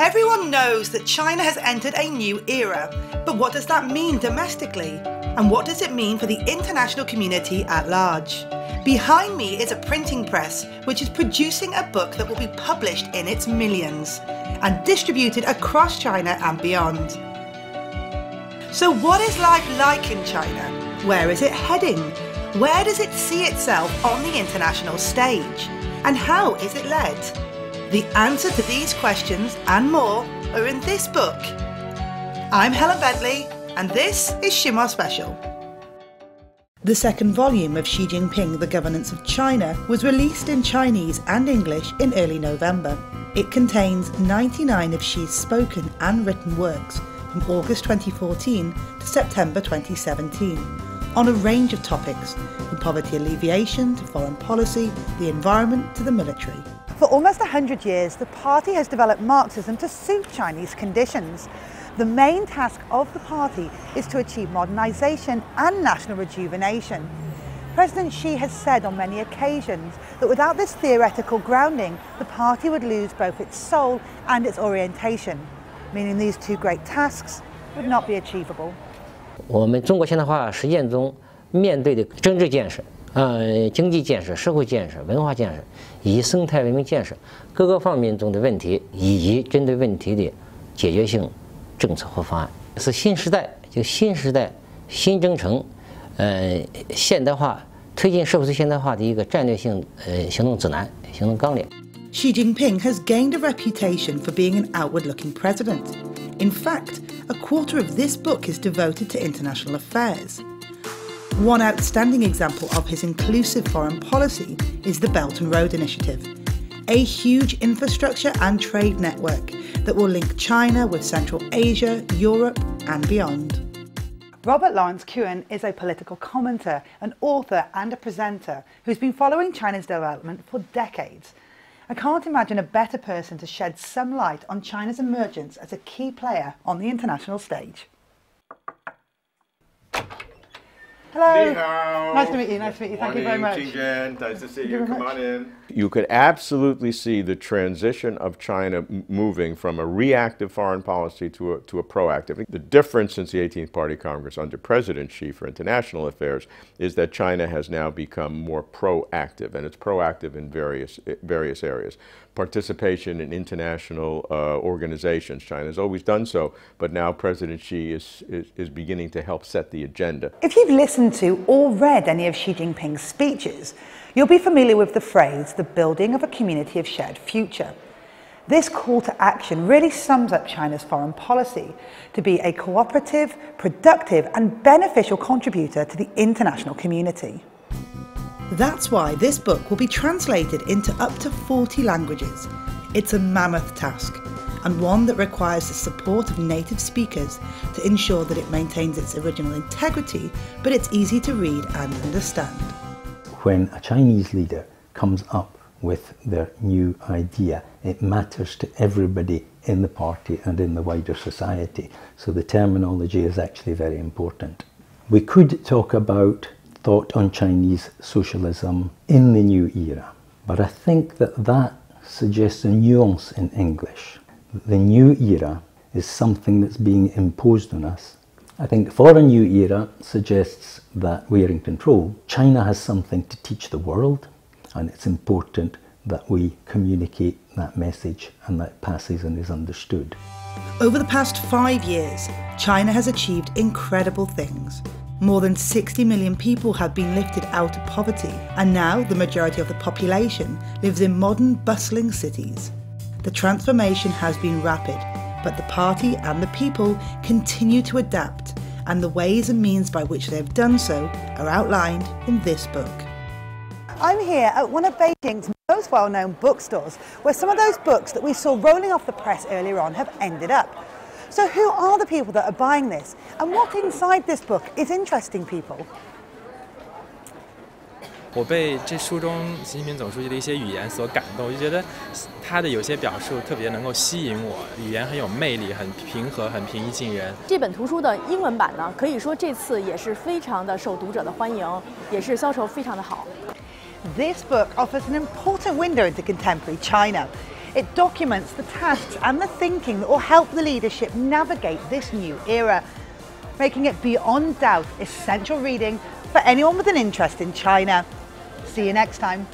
Everyone knows that China has entered a new era, but what does that mean domestically? And what does it mean for the international community at large? Behind me is a printing press which is producing a book that will be published in its millions and distributed across China and beyond. So what is life like in China? Where is it heading? Where does it see itself on the international stage? And how is it led? The answer to these questions and more are in this book. I'm Helen Bentley, and this is Xinhua Special. The second volume of Xi Jinping, The Governance of China, was released in Chinese and English in early November. It contains 99 of Xi's spoken and written works from August 2014 to September 2017, on a range of topics, from poverty alleviation to foreign policy, the environment to the military. For almost 100 years, the party has developed Marxism to suit Chinese conditions. The main task of the party is to achieve modernisation and national rejuvenation. President Xi has said on many occasions that without this theoretical grounding, the party would lose both its soul and its orientation, meaning these two great tasks would not be achievable. 我们中国现代化实践中面对的政治建设、经济建设、社会建设、文化建设以及生态文明建设各个方面中的问题，以及针对问题的解决性政策和方案，是新时代新征程，现代化推进社会主义现代化的一个战略性行动指南、行动纲领。 Xi Jinping has gained a reputation for being an outward-looking president. In fact, a quarter of this book is devoted to international affairs. One outstanding example of his inclusive foreign policy is the Belt and Road Initiative, a huge infrastructure and trade network that will link China with Central Asia, Europe and beyond. Robert Lawrence Kuhn is a political commentator, an author and a presenter who's been following China's development for decades. I can't imagine a better person to shed some light on China's emergence as a key player on the international stage. Hello. Ni hao. Nice to meet you. Nice to meet you. Thank you very much. Jingzhen. Nice to see you. Come on in. You could absolutely see the transition of China moving from a reactive foreign policy to a proactive. The difference since the 18th Party Congress under President Xi for international affairs is that China has now become more proactive, and it's proactive in various areas. Participation in international organizations. China has always done so, but now President Xi is beginning to help set the agenda. If you've listened to or read any of Xi Jinping's speeches, you'll be familiar with the phrase, the building of a community of shared future. This call to action really sums up China's foreign policy to be a cooperative, productive and beneficial contributor to the international community. That's why this book will be translated into up to 40 languages. It's a mammoth task, and one that requires the support of native speakers to ensure that it maintains its original integrity, but it's easy to read and understand. When a Chinese leader comes up with their new idea, it matters to everybody in the party and in the wider society. So the terminology is actually very important. We could talk about thought on Chinese socialism in the new era, but I think that suggests a nuance in English. The new era is something that's being imposed on us. I think for a new era suggests that we are in control. China has something to teach the world, and it's important that we communicate that message and that it passes and is understood. Over the past 5 years, China has achieved incredible things. More than 60 million people have been lifted out of poverty, and now the majority of the population lives in modern, bustling cities. The transformation has been rapid, but the party and the people continue to adapt, and the ways and means by which they have done so are outlined in this book. I'm here at one of Beijing's most well-known bookstores, where some of those books that we saw rolling off the press earlier on have ended up. So who are the people that are buying this? And what inside this book is interesting people? 我被这书中习近平总书记的一些语言所感动，就觉得他的有些表述特别能够吸引我，语言很有魅力，很平和，很平易近人。这本图书的英文版呢，可以说这次也是非常的受读者的欢迎，也是销售非常的好。 This book offers an important window into contemporary China. It documents the tasks and the thinking that will help the leadership navigate this new era, making it beyond doubt essential reading for anyone with an interest in China. See you next time.